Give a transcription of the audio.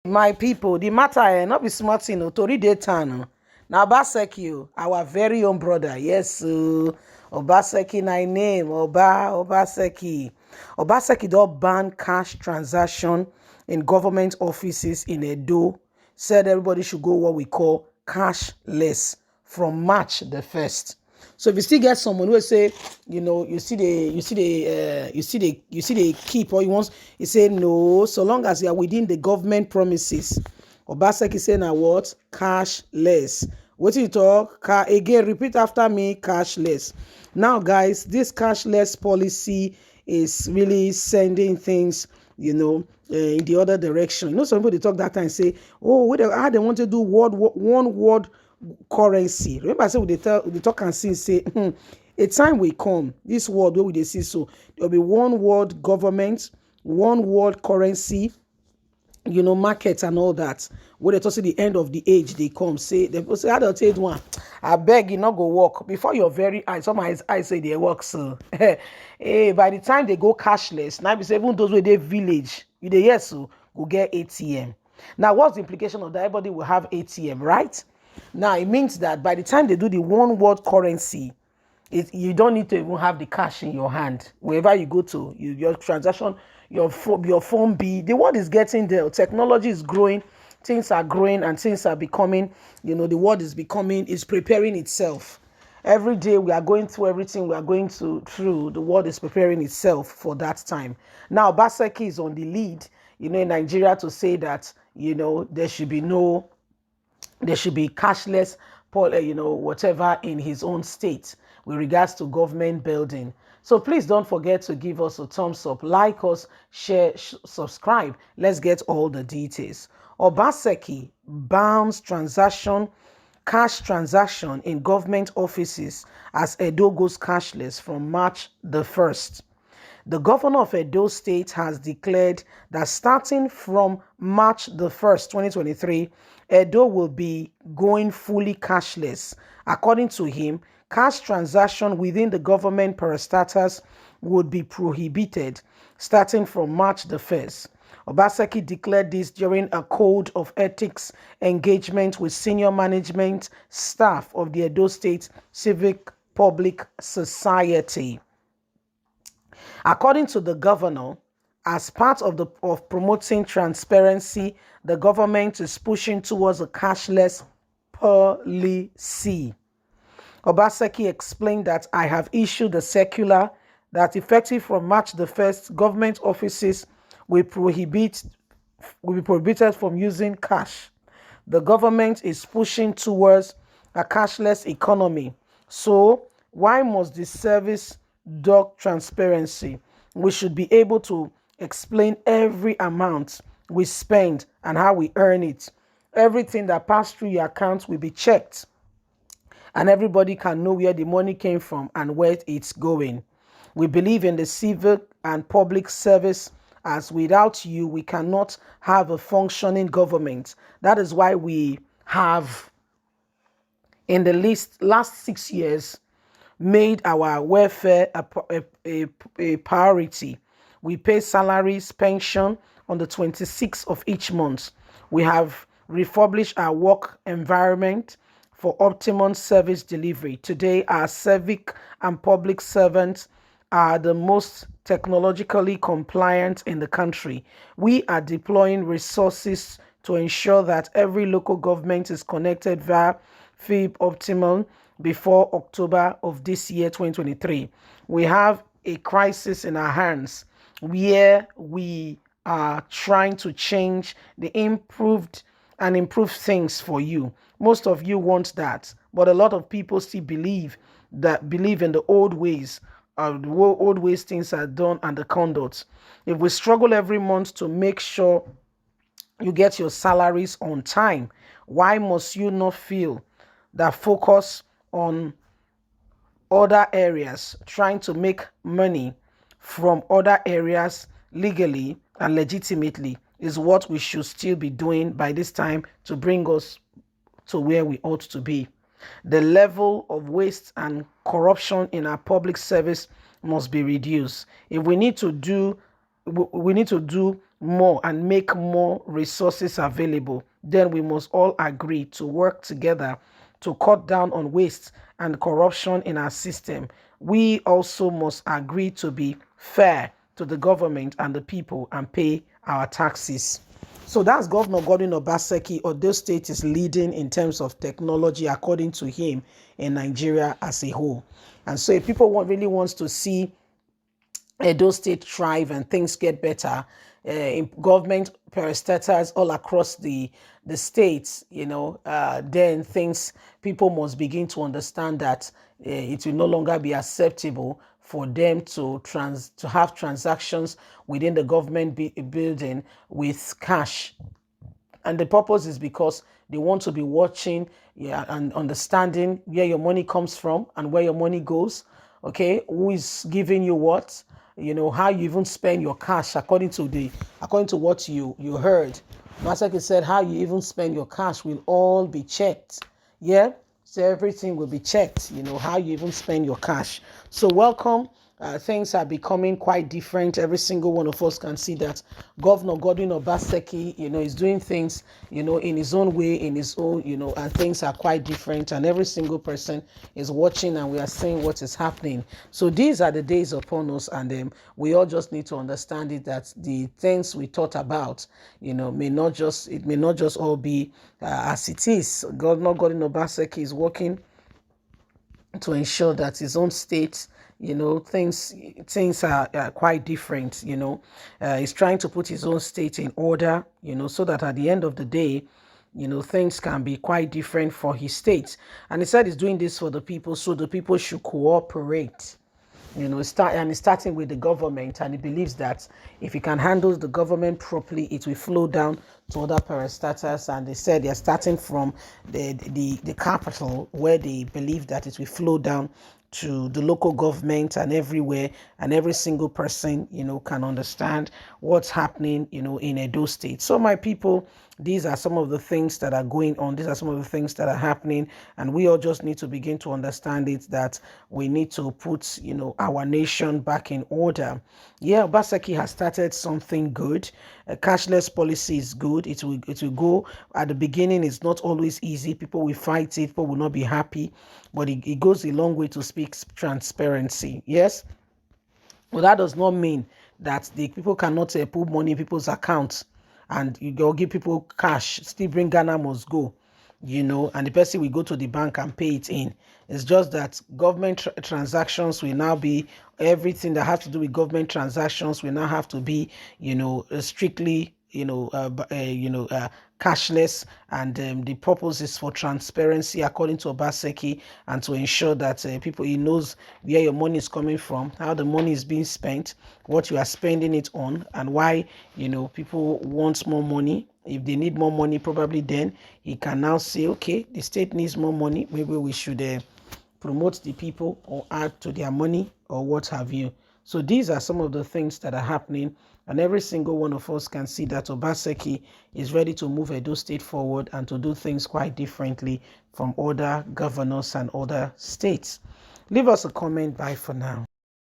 My people, the matter not be smart thing to read the town. Now Obaseki, our very own brother. Yes, Obaseki na him name. Obaseki. Obaseki don't ban cash transaction in government offices in Edo. Said everybody should go what we call cashless from March the 1st. So if you still get someone who will say, you see the keep, or you say no, so long as you are within the government promises. Obaseki say now what? Cashless. What you talk? Again, repeat after me, cashless. Now, guys, this cashless policy is really sending things, in the other direction. Some people they talk that time and say, oh, how they want to do one word currency. Remember I said they talk and say a time will come, this world where we they see, so there'll be one world government, one world currency, markets and all that. When they talk to the end of the age, they come say, they say, how they'll take one. I beg you not go work before your very eyes. Some eyes say they work, so hey, by the time they go cashless, now be say even those where they village, you they yes, so go get ATM. Now, what's the implication of that? Everybody will have ATM, right? Now it means that by the time they do the one world currency, you don't need to even have the cash in your hand. Wherever you go to, your transaction, your phone be, the world is getting there. Technology is growing, things are growing, and things are becoming, the world is preparing itself. Every day we are going through everything we are going through, the world is preparing itself for that time. Now, Obaseki is on the lead, in Nigeria to say that, there should be cashless, whatever in his own state with regards to government building. So please don't forget to give us a thumbs up, like us, share, subscribe. Let's get all the details. Obaseki bans cash transaction in government offices as Edo goes cashless from March the 1st. The governor of Edo State has declared that starting from March the 1st, 2023, Edo will be going fully cashless. According to him, cash transaction within the government parastatals would be prohibited starting from March the 1st. Obaseki declared this during a code of ethics engagement with senior management staff of the Edo State Civic Public Society. According to the governor, as part of promoting transparency, the government is pushing towards a cashless policy. Obaseki explained that I have issued a circular that effective from March the 1st, government offices will be prohibited from using cash. The government is pushing towards a cashless economy. So why must the service dog transparency? We should be able to explain every amount we spend and how we earn it. Everything that passed through your account will be checked, and everybody can know where the money came from and where it's going. We believe in the civic and public service, as without you, we cannot have a functioning government. That is why we have, in the last 6 years, made our welfare a priority. We pay salaries, pension on the 26th of each month. We have refurbished our work environment for optimum service delivery. Today, our civic and public servants are the most technologically compliant in the country. We are deploying resources to ensure that every local government is connected via FIB Optimum before October of this year, 2023. We have a crisis in our hands where we are trying to change the improve things for you. Most of you want that, but a lot of people still believe in the old ways. The old ways things are done and the conduct. If we struggle every month to make sure you get your salaries on time, why must you not feel that focus on other areas, trying to make money from other areas legally and legitimately is what we should still be doing by this time to bring us to where we ought to be. The level of waste and corruption in our public service must be reduced. If we need to do more and make more resources available, then we must all agree to work together to cut down on waste and corruption in our system. We also must agree to be fair to the government and the people and pay our taxes. So that's Governor Godwin Obaseki. Ondo State is leading in terms of technology, according to him, in Nigeria as a whole. And so if people really wants to see Edo State thrive and things get better, in government parastatals all across the states, then people must begin to understand that it will no longer be acceptable for them to have transactions within the government building with cash. And the purpose is because they want to be watching, and understanding where your money comes from and where your money goes. Okay, who is giving you what? How you even spend your cash according to what you heard. Masaki said how you even spend your cash will all be checked. Yeah, so everything will be checked. How you even spend your cash. So welcome. Things are becoming quite different. Every single one of us can see that Governor Godwin Obaseki, is doing things, in his own way, in his own, and things are quite different. And every single person is watching, and we are seeing what is happening. So these are the days upon us, and we all just need to understand it, that the things we thought about, may not just all be as it is. Governor Godwin Obaseki is working to ensure that his own state, things are quite different. He's trying to put his own state in order, so that at the end of the day, things can be quite different for his state. And he said he's doing this for the people, so the people should cooperate. He's starting with the government, and he believes that if he can handle the government properly, it will flow down to other parastatals. And they said they're starting from the capital, where they believe that it will flow down to the local government and everywhere, and every single person, can understand what's happening, in Edo State. So my people, these are some of the things that are going on. These are some of the things that are happening, and we all just need to begin to understand it, that we need to put, our nation back in order. Yeah, Obaseki has started something good. A cashless policy is good. It will go. At the beginning, it's not always easy. People will fight it. People will not be happy, but it goes a long way to speak transparency. Yes. Well, that does not mean that the people cannot put money in people's accounts, and you go give people cash. Still bring Ghana must go, and the person will go to the bank and pay it in. It's just that government transactions will now be, everything that has to do with government transactions will now have to be, strictly, cashless, and the purpose is for transparency, according to Obaseki, and to ensure that people, he knows where your money is coming from, how the money is being spent, what you are spending it on, and why people want more money. If they need more money, probably then he can now say, okay, the state needs more money, maybe we should promote the people or add to their money or what have you. So these are some of the things that are happening, and every single one of us can see that Obaseki is ready to move Edo State forward and to do things quite differently from other governors and other states. Leave us a comment. Bye for now.